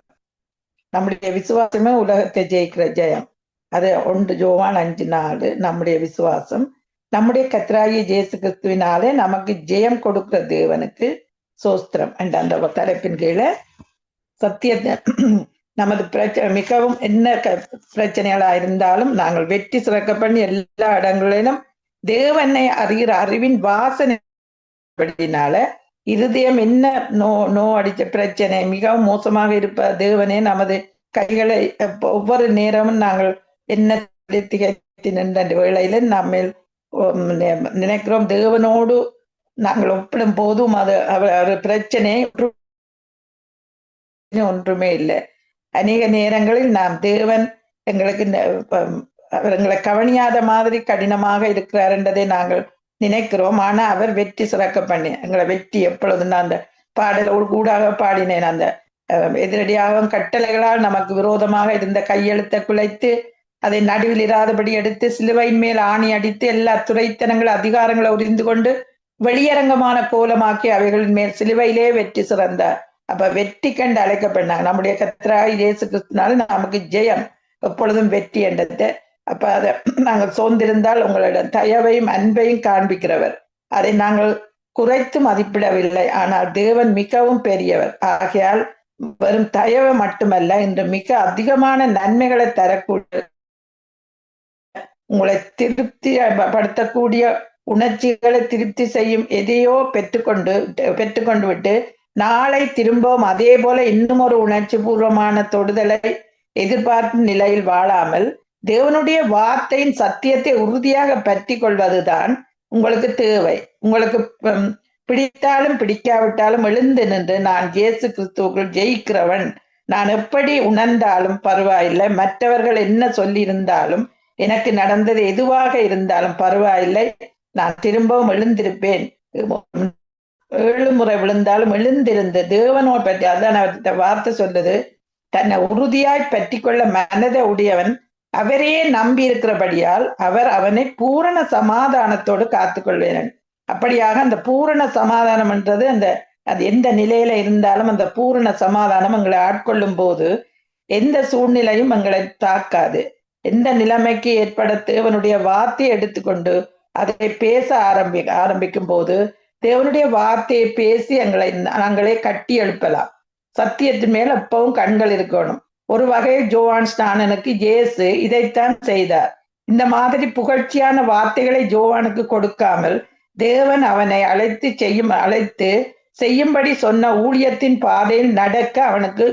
நம்முடைய விசுவாசமே உலகத்தை ஜெயிக்கிற ஜெயம். அது 1 யோவான் 5:4. நம்முடைய விசுவாசம் நம்முடைய கர்த்தராகிய இயேசு கிறிஸ்துவினாலே நமக்கு ஜெயம் கொடுக்கிற தேவனுக்கு சோஸ்திரம் என்ற அந்த தலைப்பின் கீழே சத்தியத்தை நமது பிரச்சனை மிகவும் என்ன பிரச்சனைகளா இருந்தாலும் நாங்கள் வெற்றி சிறக்க பண்ணி எல்லா இடங்களிலும் தேவனை அறிகிற அறிவின் வாசனைனால இருதயம் என்ன நோ அடிச்ச பிரச்சனை மிகவும் மோசமாக இருப்ப தேவனே நமது கைகளை ஒவ்வொரு நேரமும் நாங்கள் என்ன நின்ற வேளையில நம்ம நினைக்கிறோம் தேவனோடு நாங்கள் ஒப்பிடும் போதும் அது பிரச்சனை ஒன்றுமே இல்லை. அநேக நேரங்களில் நாம் தேவன் எங்களுக்கு எங்களை கவனியாத மாதிரி கடினமாக இருக்கிறார் என்றதை நாங்கள் நினைக்கிறோம். ஆனா அவர் வெற்றி சிறக்க பண்ணி எங்களை வெற்றி எப்பொழுதும் அந்த பாடல் கூடாக பாடினேன். அந்த எதிரடியாக கட்டளைகளால் நமக்கு விரோதமாக இருந்த கையெழுத்தை குலைத்து அதை நடுவில் இராதபடி எடுத்து சிலுவையின் மேல் ஆணி அடித்து எல்லா துறைத்தனங்கள் அதிகாரங்களை உறிந்து கொண்டு வெளியரங்கமான கோலமாக்கி அவைகளின் மேல் சிலுவையிலே வெற்றி சிறந்தார். அப்ப வெற்றி கண்டு அழைக்கப்பட்டாங்க. நம்முடைய கர்த்தராகிய இயேசு கிறிஸ்துவினால நமக்கு ஜெயம் எப்பொழுதும் வெற்றி என்றது. அப்ப அதை நாங்கள் சோர்ந்திருந்தால் உங்களிடம் தயவையும் அன்பையும் காண்பிக்கிறவர். அதை நாங்கள் குறைத்து மதிப்பிடவில்லை. ஆனால் தேவன் மிகவும் பெரியவர். ஆகையால் வெறும் தயவு மட்டுமல்ல, இன்று மிக அதிகமான நன்மைகளை தரக்கூடிய உங்களை திருப்தி படுத்தக்கூடிய உணர்ச்சிகளை திருப்தி செய்யும் எதையோ பெற்றுக்கொண்டு விட்டு நாளை திரும்பவும் அதே போல இன்னும் ஒரு உணர்ச்சி பூர்வமான தொடுதலை எதிர்பார்க்கும் நிலையில் வாழாமல் தேவனுடைய வார்த்தையின் சத்தியத்தை உறுதியாக பற்றி கொள்வதுதான் உங்களுக்கு தேவை. உங்களுக்கு பிடித்தாலும் பிடிக்காவிட்டாலும் எழுந்து நின்று நான் இயேசு கிறிஸ்துவுக்குள் ஜெயிக்கிறவன், நான் எப்படி உணர்ந்தாலும் பரவாயில்லை, மற்றவர்கள் என்ன சொல்லி இருந்தாலும் எனக்கு நடந்தது எதுவாக இருந்தாலும் பரவாயில்லை, நான் திரும்பவும் எழுந்திருப்பேன், 7 முறை விழுந்தாலும் எழுந்திருந்து தேவனோடு பற்றி அதான் வார்த்தை சொல்லுது, தன்னை உறுதியாய் பற்றி கொள்ள மனதை உடையவன் அவரே நம்பி இருக்கிறபடியால் அவர் அவனை பூரண சமாதானத்தோடு காத்து கொள்வேன். அப்படியாக அந்த பூரண சமாதானம் என்றது அது எந்த நிலையில இருந்தாலும் அந்த பூரண சமாதானம் எங்களை ஆட்கொள்ளும் போது எந்த சூழ்நிலையும் எங்களை தாக்காது. எந்த நிலைமைக்கு ஏற்பட தேவனுடைய வார்த்தையை எடுத்துக்கொண்டு அதை பேச ஆரம்பிக்கும் போது தேவனுடைய வார்த்தையை பேசி நாங்களே கட்டி எழுப்பலாம். சத்தியத்தின் மேல் எப்பவும் கண்கள் இருக்கணும். ஒரு வகையில் ஜோவான் ஸ்நானனுக்கு இயேசு இதைத்தான் செய்தார். இந்த மாதிரி புகழ்ச்சியான வார்த்தைகளை ஜோவானுக்கு கொடுக்காமல் தேவன் அவனை அழைத்து செய்யும்படி சொன்ன ஊழியத்தின் பாதையில் நடக்க அவனுக்கு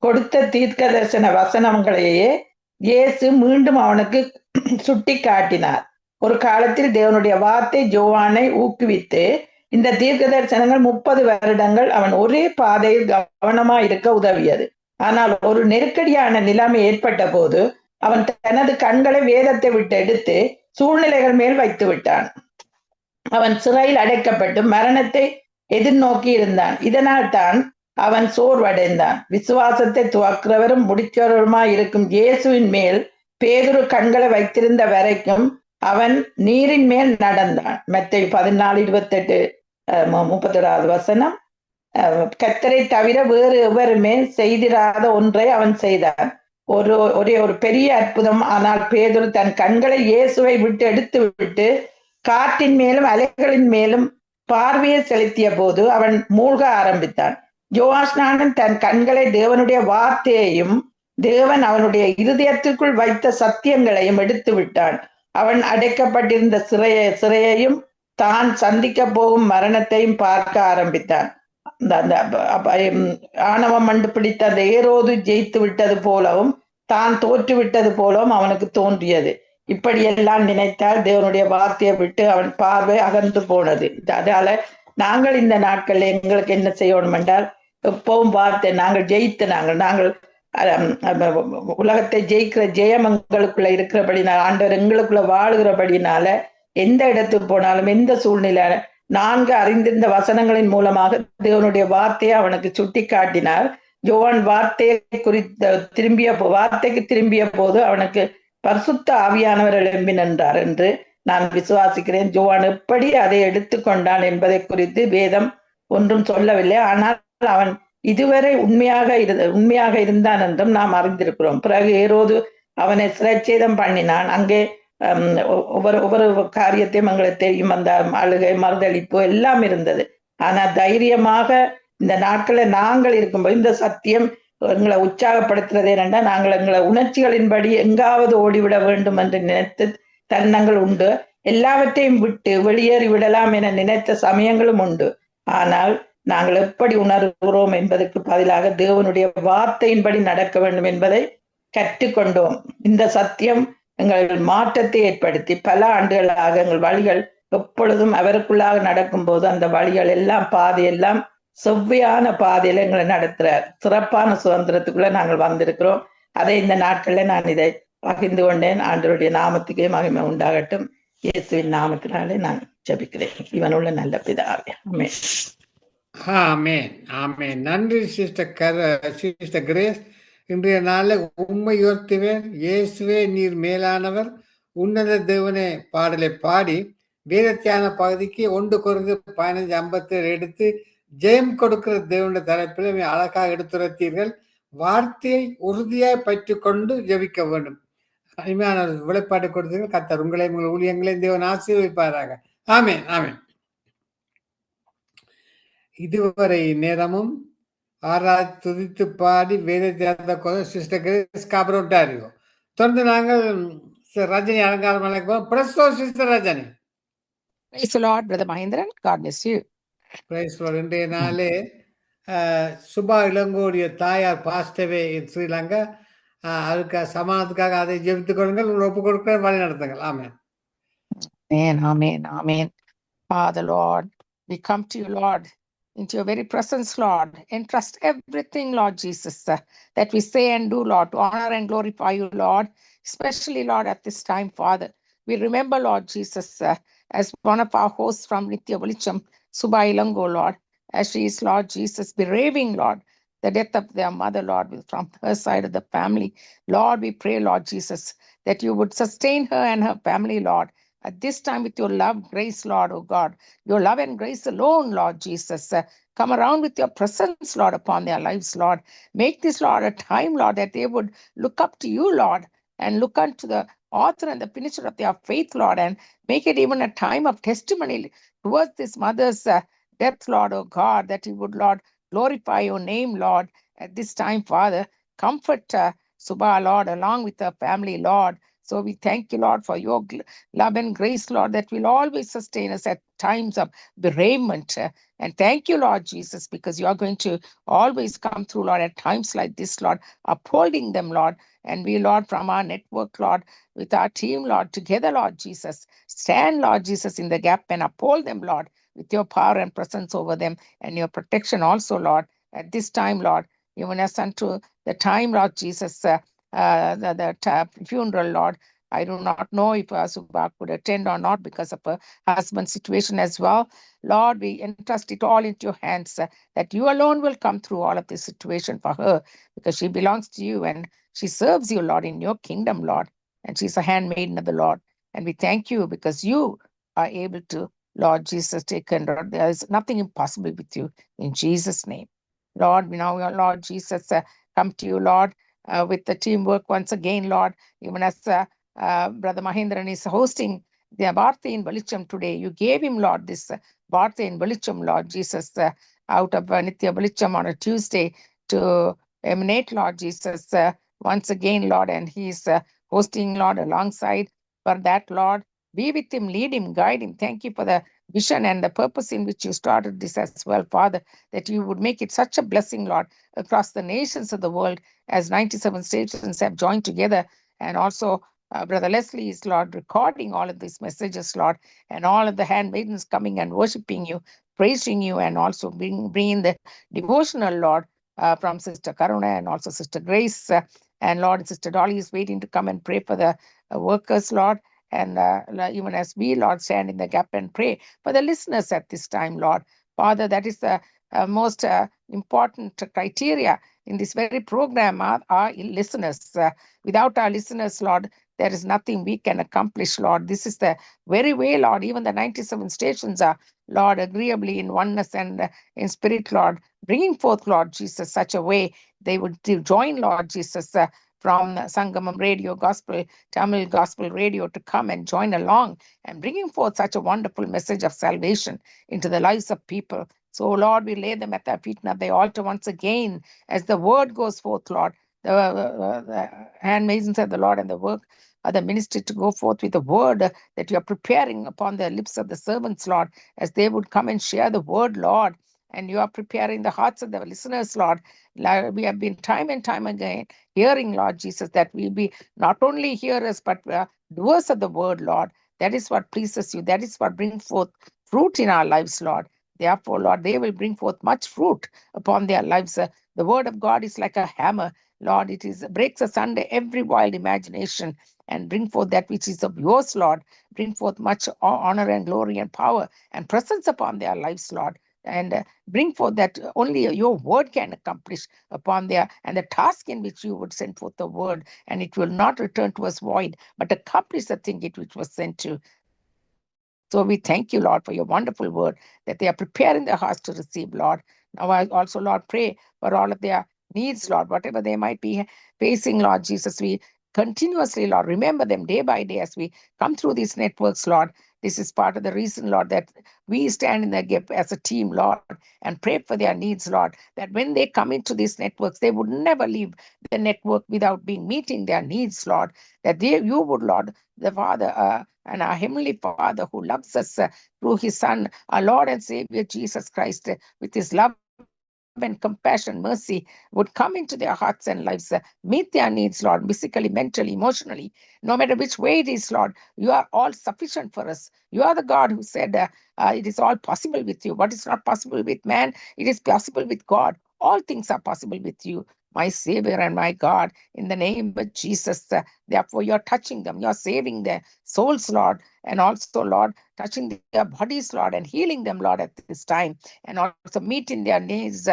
கொடுத்த தீர்க்க தரிசன வசனங்களையே இயேசு மீண்டும் அவனுக்கு சுட்டி காட்டினார். ஒரு காலத்தில் தேவனுடைய வார்த்தை ஜோவானை ஊக்குவித்து இந்த தீர்க்க தரிசனங்கள் 30 வருடங்கள் அவன் ஒரே பாதையில் கவனமா இருக்க உதவியது. ஆனால் ஒரு நெருக்கடியான நிலைமை ஏற்பட்ட போது அவன் தனது கண்களை வேதத்தை விட்டு எடுத்து சூழ்நிலைகள் மேல் வைத்து விட்டான். அவன் சிறையில் அடைக்கப்பட்டு மரணத்தை எதிர்நோக்கி இருந்தான். இதனால் தான் அவன் சோர்வடைந்தான். விசுவாசத்தை துவக்கிறவரும் முடிக்கிறவருமாய் இருக்கும் இயேசுவின் மேல் பேதுரு கண்களை வைத்திருந்த வரைக்கும் அவன் நீரின் மேல் நடந்தான். மத்தேயு 14:28 31வது வசனம். கர்த்தரை தவிர வேறு எவருமே செய்திராத ஒன்றை அவன் செய்தான். ஒரே ஒரு பெரிய அற்புதம். ஆனால் பேதுரு தன் கண்களை இயேசுவை விட்டு எடுத்து விட்டு காற்றின் மேலும் அலைகளின் மேலும் பார்வையை செலுத்திய போது அவன் மூழ்க ஆரம்பித்தான். யோவான்ஸ்நானன் தன் கண்களை தேவனுடைய வார்த்தையையும் தேவன் அவனுடைய இருதயத்திற்குள் வைத்த சத்தியங்களையும் எடுத்து விட்டான். அவன் அடைக்கப்பட்டிருந்த சிறையையும் தான் சந்திக்க போகும் மரணத்தையும் பார்க்க ஆரம்பித்தான். ஆணவம் மண்டு பிடித்த அந்த ஏரோது ஜெயித்து விட்டது போலவும் தான் தோற்று விட்டது போலவும் அவனுக்கு தோன்றியது. இப்படியெல்லாம் நினைத்தால் தேவனுடைய வார்த்தையை விட்டு அவன் பார்வை அகன்று போனது. அதால நாங்கள் இந்த நாட்கள்ல எங்களுக்கு என்ன செய்யணும் என்றால், எப்பவும் வார்த்தை நாங்கள் ஜெயித்து நாங்கள் உலகத்தை ஜெயிக்கிற ஜெயம் எங்களுக்குள்ள இருக்கிறபடினால, ஆண்டவர் எங்களுக்குள்ள வாழுகிறபடினால எந்த இடத்துக்கு போனாலும் எந்த சூழ்நிலை 4 அறிந்திருந்த வசனங்களின் மூலமாக தேவனுடைய வார்த்தையை அவனுக்கு சுட்டி காட்டினார். யோவான் வார்த்தையை வார்த்தைக்கு திரும்பிய போது அவனுக்கு பரிசுத்த ஆவியானவர் எழும்பி நின்றார் என்று நான் விசுவாசிக்கிறேன். யோவான் எப்படி அதை எடுத்துக்கொண்டான் என்பதை குறித்து வேதம் ஒன்றும் சொல்லவில்லை. ஆனால் அவன் இதுவரை உண்மையாக இருந்தான் என்றும் நாம் அறிந்திருக்கிறோம். பிறகு ஏரோது அவனை சிரச்சேதம் பண்ணினான். அங்கே ஒவ்வொரு காரியத்தையும் எங்களுக்கு தெரியும். அந்த அழுகை, மறுதளிப்பு எல்லாம் இருந்தது. ஆனா தைரியமாக இந்த நாட்களை நாங்கள் இருக்கும்போது இந்த சத்தியம் எங்களை உற்சாகப்படுத்துறது என்னென்னா, நாங்கள் எங்களை உணர்ச்சிகளின்படி எங்காவது ஓடிவிட வேண்டும் என்று நினைத்து தருணங்கள் உண்டு. எல்லாவற்றையும் விட்டு வெளியேறி விடலாம் என நினைத்த சமயங்களும் உண்டு. ஆனால் நாங்கள் எப்படி உணர்கிறோம் என்பதற்கு பதிலாக தேவனுடைய வார்த்தையின்படி நடக்க வேண்டும் என்பதை கற்றுக்கொண்டோம். இந்த சத்தியம் எங்கள் மாற்றத்தை ஏற்படுத்தி பல ஆண்டுகளாக எங்கள் வழிகள் எப்பொழுதும் அவருக்குள்ளாக நடக்கும் போது அந்த வழிகள் எல்லாம் பாதையெல்லாம் செவ்வையான பாதையில எங்களை நடத்துறார். சிறப்பான சுதந்திரத்துக்குள்ள நாங்கள் வந்திருக்கிறோம். அதை இந்த நாட்கள்ல நான் இதை பகிர்ந்து கொண்டேன். ஆண்டவருடைய நாமத்துக்கே மகிமை உண்டாகட்டும். இயேசுவின் நாமத்தினாலே நான் ஜெபிக்கிறேன். இவனுள்ள நல்ல பிதாவே. ஆமென். ஆமென். ஆமென். நன்றி சிஸ்டர் கிரேஸ். இன்றைய நாளில் உம்மை உயர்த்துவேன், இயேசுவே நீர் மேலானவர், உன்னத தேவனே பாடலை பாடி வேதத்தியான பகுதிக்கு 1 Corinthians 15:57 எடுத்து ஜெயம் கொடுக்கிற தேவனுடைய தலைப்பில் அழகாக எடுத்துரைத்தீர்கள். வார்த்தையை உறுதியாய் பற்றி கொண்டு ஜெபிக்க வேண்டும். அருமையான விளைப்பாட்டை கொடுத்தீர்கள். கர்த்தர் உங்களையும் உங்கள் ஊழியங்களையும் தேவன் ஆசீர்வதிப்பாராக. ஆமென். ஆமென். இதுவரை நேரமும் ஆராய்ச்சி துதித்து பாடி வேதத்தை சிஸ்டர் கிரேஸ் காபரோட்டாரியோ. தொடர்ந்து நாங்கள் ரஜினி அலங்காரம் அழைப்போம். பிரஸ்தோ sister Rajini. Praise the Lord, Brother Mahendran. God bless you. Praise the Lord. இன்றைய நாளே சுபா இளங்கோடைய தாயார் பாஸ்டவே இன் ஸ்ரீலங்கா. அதுக்கு சமானத்துக்காக அதை ஜெபித்துக் கொள்ளுங்கள். ஒப்பு கொடுக்க வழி நடத்துங்கள். ஆமென். Amen, amen, amen. Father, Lord, we come to you, Lord, into your very presence, Lord, and trust everything, Lord Jesus, that we say and do, Lord, to honor and glorify you, Lord, especially, Lord, at this time, Father. We remember, Lord Jesus, as one of our hosts from Nitya Velicham, Suba Ilango, Lord, as she is, Lord Jesus, bereaving, Lord, the death of their mother, Lord, from her side of the family. Lord, we pray, Lord Jesus, that you would sustain her and her family, Lord, at this time with your love, grace, Lord, oh God, your love and grace alone, Lord Jesus. Come around with your presence, Lord, upon their lives, Lord. Make this, Lord, a time, Lord, that they would look up to you, Lord, and look unto the author and the finisher of their faith, Lord, and make it even a time of testimony towards this mother's death, Lord, oh God, that you would, Lord, glorify your name, Lord, at this time, Father. Comfort Suba, Lord, along with her family, Lord. So we thank you, Lord, for your love and grace, Lord, that will always sustain us at times of bereavement. And thank you, Lord Jesus, because you are going to always come through, Lord, at times like this, Lord, upholding them, Lord. And we, Lord, from our network, Lord, with our team, Lord, together, Lord Jesus, stand, Lord Jesus, in the gap and uphold them, Lord, with your power and presence over them and your protection also, Lord, at this time, Lord, even as unto the time, Lord Jesus, the funeral, Lord, I do not know if Subha could attend or not because of her husband's situation as well. Lord, we entrust it all into your hands, that you alone will come through all of this situation for her, because she belongs to you and she serves you, Lord, in your kingdom, Lord. And she's a handmaiden of the Lord. And we thank you because you are able to, Lord Jesus, take care. There is nothing impossible with you, in Jesus' name. Lord, we now, Lord Jesus, come to you, Lord, with the teamwork once again, Lord, even as Brother Mahendran is hosting the Bharti in Balicham today. You gave him, Lord, this Bharti in Balicham, Lord Jesus, out of Nitya Balicham on a Tuesday to emanate, Lord Jesus, once again, Lord, and he's hosting, Lord, alongside for that, Lord. Be with him, lead him, guide him. Thank you for the vision and the purpose in which you started this as well, Father, that you would make it such a blessing, Lord, across the nations of the world as 97 stations have joined together. And also Brother Leslie is, Lord, recording all of these messages, Lord, and all of the handmaidens coming and worshiping you, praising you, and also bringing the devotional, Lord, from Sister Karuna and also Sister Grace. And Lord, Sister Dolly is waiting to come and pray for the workers, Lord. And even as we, Lord, stand in the gap and pray for the listeners at this time, Lord. Father, that is the most important criteria in this very program, our listeners. Without our listeners, Lord, there is nothing we can accomplish, Lord. This is the very way, Lord. Even the 97 stations are, Lord, agreeably in oneness and in spirit, Lord, bringing forth, Lord Jesus, such a way they would join, Lord Jesus, from Sangamam Radio Gospel, Tamil Gospel Radio, to come and join along and bringing forth such a wonderful message of salvation into the lives of people. So, Lord, we lay them at their feet and at the altar once again as the word goes forth, Lord. The handmaidens of the Lord and the work of the ministry to go forth with the word that you are preparing upon the lips of the servants, Lord, as they would come and share the word, Lord. And you are preparing the hearts of the listeners, Lord. We have been time and time again hearing, Lord Jesus, that we be not only hearers but doers of the word, Lord. That is what pleases you. That is what brings forth fruit in our lives, Lord. Therefore, Lord, they will bring forth much fruit upon their lives. The word of God is like a hammer, Lord. It breaks asunder every wild imagination and bring forth that which is of yours, Lord. Bring forth much honor and glory and power and presence upon their lives, Lord. And bring forth that only your word can accomplish upon their, and the task in which you would send forth the word, and it will not return to us void, but accomplish the thing it which was sent to. So we thank you, Lord, for your wonderful word that they are preparing their hearts to receive, Lord. Now I also, Lord, pray for all of their needs, Lord, whatever they might be facing, Lord Jesus. We continuously, Lord, remember them day by day as we come through these networks, Lord. This is part of the reason, Lord, that we stand in the gap as a team, Lord, and pray for their needs, Lord, that when they come into these networks, they would never leave the network without meeting their needs, Lord, that you would, Lord, the Father, and our Heavenly Father who loves us through His Son, our Lord and Savior Jesus Christ, with His love and compassion, mercy, would come into their hearts and lives, meet their needs, Lord, physically, mentally, emotionally, no matter which way it is, Lord. You are all sufficient for us. You are the God who said it is all possible with you. What is not possible with man, it is possible with God. All things are possible with you, my Savior and my God, in the name of Jesus. Therefore, you're touching them. You're saving their souls, Lord, and also, Lord, touching their bodies, Lord, and healing them, Lord, at this time, and also meeting their needs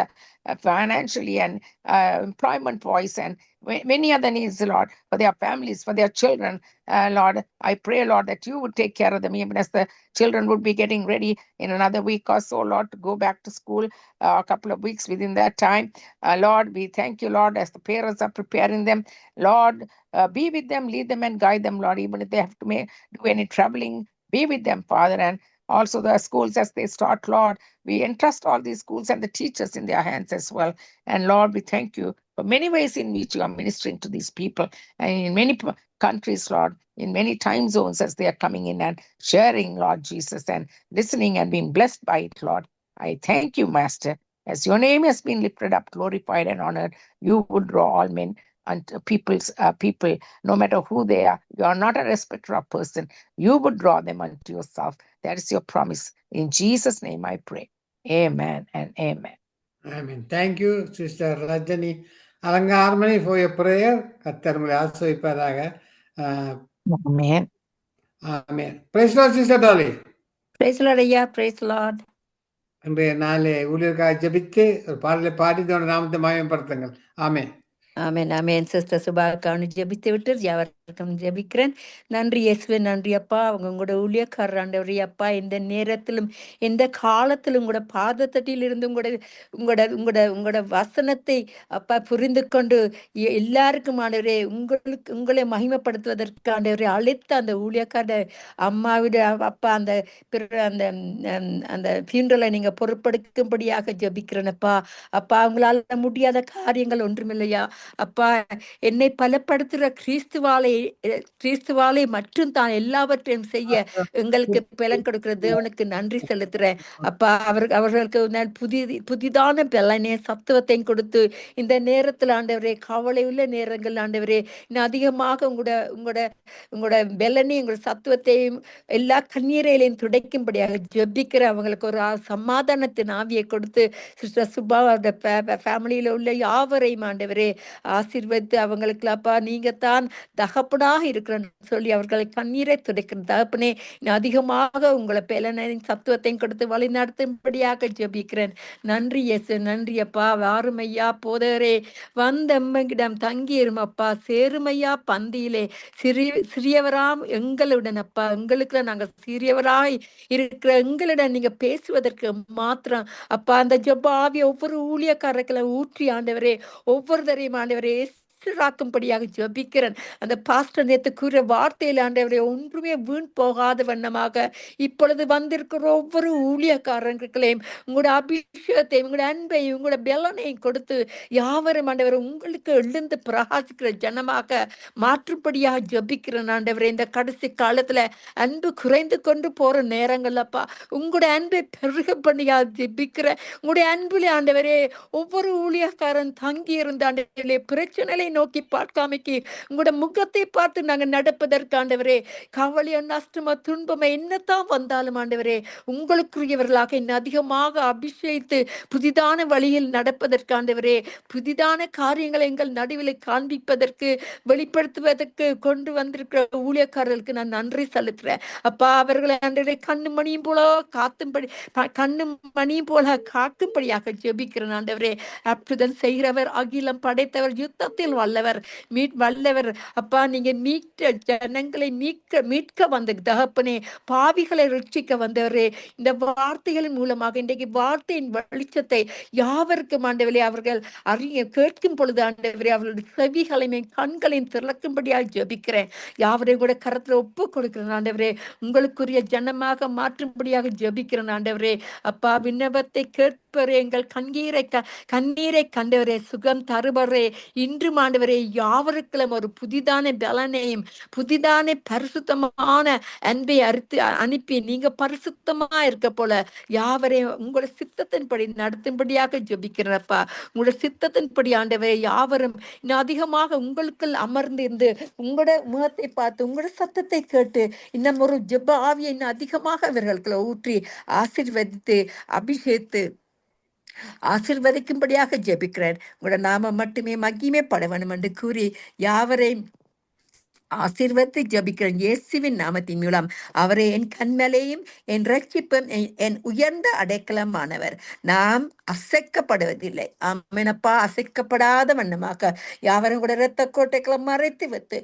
financially and employment-wise and many other needs, Lord, for their families, for their children. Lord, I pray, Lord, that you would take care of them, even as the children would be getting ready in another week or so, Lord, to go back to school, a couple of weeks within that time. Lord, we thank you, Lord, as the parents are preparing them. Lord, be with them, lead them and guide them, Lord, even if they have to do any traveling, be with them, Father, and also the schools as they start, Lord. We entrust all these schools and the teachers in their hands as well. And Lord, we thank you for many ways in which you are ministering to these people, and in many countries, Lord, in many time zones as they are coming in and sharing, Lord Jesus, and listening and being blessed by it, Lord. I thank you, Master. As your name has been lifted up, glorified, and honored, you would draw all men and people, no matter who they are. You are not a respecter of person. You would draw them unto yourself. That is your promise. In Jesus' name I pray. Amen and amen. Amen. Thank you, Sister Rajani Alangarmani, for your prayer. கர்த்தர் உங்களை ஆசீர்வதிப்பாராக. Amen. ஆமென். Praise Lord sister Dolly. Praise the Lord, ஐயா. Praise the Lord. இன்றைய நாளே ஊழியருக்காக ஜெபித்து ஒரு பாடலை பாடி தேவனுடைய நாமத்தை மகிமைப்படுத்துங்கள். ஆமென். ஆமென் ஆமென். சிஸ்டர் சுபாக்கான ஜெபித்து விட்டு யாவருக்கும் ஜெபிக்கிறேன். நன்றி இயேசுவே, நன்றி அப்பா. அவங்க உங்களோட ஊழியக்காரர் ஆண்டவரே அப்பா, இந்த நேரத்திலும் எந்த காலத்திலும் உங்களோட பாதத்தட்டில் இருந்து உங்களோட உங்களோட உங்களோட உங்களோட வசனத்தை அப்பா புரிந்து கொண்டு எல்லாருக்கும் ஆண்டவரே உங்களை மகிமைப்படுத்துவதற்கு ஆண்டவரே அழைத்த அந்த ஊழியக்கார அம்மாவிட அப்பா அந்த அந்த அந்த ஃபியூனரலை நீங்க பொறுப்படுக்கும்படியாக ஜெபிக்கிறேனப்பா. அப்பா அவங்களால முடியாத காரியங்கள் ஒன்றுமில்லையா அப்பா. என்னை பலப்படுத்துகிற கிறிஸ்துவாலே மற்றும் தான் எல்லாவற்றையும் செய்ய எங்களுக்கு பலன் கொடுக்கிற தேவனுக்கு நன்றி செலுத்துறேன் அப்பா. அவர்களுக்கு நான் புதிதான பலனே சத்துவத்தையும் கொடுத்து இந்த நேரத்தில் ஆண்டவரே, கவலை உள்ள நேரங்கள் ஆண்டவரே, இன்னும் அதிகமாக உங்களோட பலனையும் உங்களோட சத்துவத்தையும் எல்லா கண்ணீரையிலையும் துடைக்கும்படியாக ஜெபிக்கிற அவங்களுக்கு ஒரு சமாதானத்தின் ஆவியை கொடுத்து சிஸ்டர் சுபா ஃபேமிலியில உள்ள யாவரையும் ஆண்டவரே ஆசீர்வதித்து அவங்களுக்கு அப்பா நீங்க தான் தகப்பனாக இருக்கிறன்னு சொல்லி அவர்களை கண்ணீரை துடைக்கிற தகப்பனே, அதிகமாக உங்களை பலனையும் சத்துவத்தையும் கொடுத்து வழி நடத்தும்படியாக ஜெபிக்கிறேன். நன்றி இயேசு, நன்றி அப்பா. வாருமையா போதரே, வந்தெம்மங்கிடம் தங்கியிருமப்பா, சேருமையா பந்தியிலே சிறியவராம் எங்களுடன் அப்பா. எங்களுக்கு நாங்க சிறியவராய் இருக்கிற எங்களுடன் நீங்க பேசுவதற்கு மாத்திரம் அப்பா அந்த ஜெப ஆவிய ஒவ்வொரு ஊழியக்காரர்களை ஊற்றி ஆண்டவரே, ஒவ்வொருத்தரையும் ஆண்டவரே ராக்கும்படியாக ஜெபிக்கிறேன். அந்த பாஸ்டர் நேத்து கூறிய வார்த்தையில் ஆண்டவரே ஒன்றுமே வீண் போகாத வண்ணமாக இப்பொழுது வந்திருக்கிற ஒவ்வொரு ஊழியக்காரர்களையும் உங்களோட அபிஷேகத்தையும் உங்களோட அன்பையும் உங்களோட பலனையும் கொடுத்து யாவரும் ஆண்டவரை உங்களுக்கு எழுந்து பிரகாசிக்கிற ஜனமாக மாற்றும்படியாக ஜெபிக்கிறேன் ஆண்டவரே. இந்த கடைசி காலத்துல அன்பு குறைந்து கொண்டு போற நேரங்கள்லப்பா உங்களோட அன்பை பெருகப்படியா ஜெபிக்கிற உங்களுடைய அன்புல ஆண்டவரே ஒவ்வொரு ஊழியக்காரன் தங்கி இருந்த ஆண்டவரே பிரச்சனைகளை நோக்கி பார்க்காமைக்கு உங்களோட முகத்தை பார்த்து நாங்க நடப்பதற்கு ஆண்டவரே, கவலையோ நஷ்டமோ துன்பமோ என்னத்தான் வந்தாலும் ஆண்டவரே உங்களுக்குரியவர்களாக இன்னும் அதிகமாக அபிஷேகித்து புதிதான வழியில் நடப்பதற்கு ஆண்டவரே, புதிதான காரியங்களை எங்கள் நடுவில் காண்பிப்பதற்கு வெளிப்படுத்துவதற்கு கொண்டு வந்திருக்கிற ஊழியக்காரர்களுக்கு நான் நன்றி செலுத்துறேன் அப்பா. அவர்களை ஆண்டவரே கண்ணு மணியும் போல காக்கும்படியாக ஜெபிக்கிறேன் ஆண்டவரே. அற்புதம் செய்கிறவர், அகிலம் படைத்தவர், யுத்தத்தில் வல்லவர், வல்லவர் அப்பா. நீங்க ஜனங்களை மீட்க வந்த தகப்பனே, பாவிகளை ரட்சிக்க வந்தவரே. இந்த வார்த்தைகளின் மூலமாக இன்றைக்கு வார்த்தையின் வெளிச்சத்தை யாவருக்கும் ஆண்டவரே அவர்கள் கேட்கும் பொழுது ஆண்டவரே அவர்களுடைய செவிகளையும் கண்களையும் திறக்கும்படியாக ஜெபிக்கிறேன். யாவரையும் கூட கரத்துல ஒப்பு கொடுக்கிறேன் ஆண்டவரே. உங்களுக்குரிய ஜனமாக மாற்றும்படியாக ஜெபிக்கிறேன் ஆண்டவரே. அப்பா விண்ணப்பத்தை கேட்பவரே, எங்கள் கண்ணீரை கண்டவரே, சுகம் தருபவரே, இன்று ஆண்டவரே யாவருக்கும் ஒரு புதிதான பலனையும் புதிதான பரிசுத்தமான அன்பை அனுப்பி நீங்க பரிசுத்தமா இருக்க போல யாவரையும் உங்களோட சித்தத்தின்படி நடத்தும்படியாக ஜெபிக்கிறப்பா. உங்களோட சித்தத்தின்படி ஆண்டவரே யாவரும் இன்னும் அதிகமாக உங்களுக்குள் அமர்ந்திருந்து உங்களோட முகத்தை பார்த்து உங்களோட சத்தத்தை கேட்டு இன்னும் ஒரு ஜெப ஆவியை இன்னும் அதிகமாக அவர்களுக்குள்ள ஊற்றி ஆசீர்வதித்து அபிஷேகித்து ஆசீர்வதிக்கும்படியாக ஜெபிக்கிறேன். உங்களோட நாம மட்டுமே மகிமை பட வேண்டும் என்று கூறி யாவரையும் ஆசீர்வதித்து ஜெபிக்கிறேன் இயேசுவின் நாமத்தின் மூலம். அவரே என் கண்மலையும் என் ரட்சிப்பும் என் உயர்ந்த அடைக்கலமானவர். நாம் அசைக்கப்படுவதில்லை. ஆமெனப்பா. அசைக்கப்படாத வண்ணமாக யாவரும் கூட இரத்த கோட்டைகளை மறைத்து வைத்து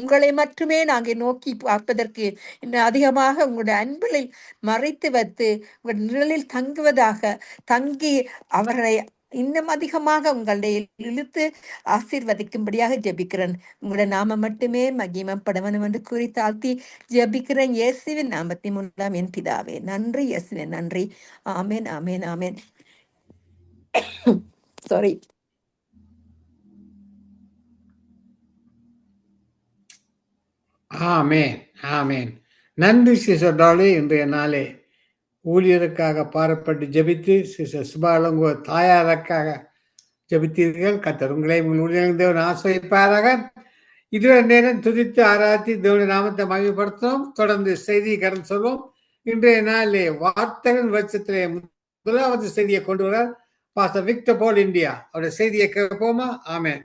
உங்களை மட்டுமே நாங்கள் நோக்கி பார்ப்பதற்கு இன்னும் அதிகமாக உங்களுடைய அன்பில் மறைத்து வைத்து உங்கள் நிழலில் தங்கி அவர்களை இன்னும் அதிகமாக உங்களுடைய இழுத்து ஆசீர்வதிக்கும்படியாக ஜெபிக்கிறேன். உங்களோட நாம மட்டுமே மகிமைப்படவனும் என்று கூறி தாழ்த்தி ஜெபிக்கிறேன் இயேசுவின் நாமத்தின் மூலம் என் பிதாவே. நன்றி இயேசுவே, நன்றி. ஆமென் ஆமென் ஆமென். சாரி. ஆமென் ஆமென். நன்றி சிஸ்டர் டாலி. இன்றைய நாளே ஊழியருக்காக பாரப்பட்டு ஜெபித்து சிஸ்டர் சுபாலங்கோ தாயாருக்காக ஜெபித்தீர்கள். கர்த்தர் உங்களை உங்கள் ஊழியர்கள் தேவன் ஆசீர்வதிப்பாராக. இதுவரை நேரம் துதித்து ஆராய்ச்சி தேவனுடைய நாமத்தை மகிமைப்படுத்தும். தொடர்ந்து செய்தி கடன் சொல்வோம். இன்றைய நாளிலே வார்த்தைகள் வெளிச்சத்திலே முதலாவது செய்தியை கொண்டு வர பாஸ்டர் விக்டர் பால் இந்தியா அவருடைய செய்தியை கேட்போமா? ஆமென்.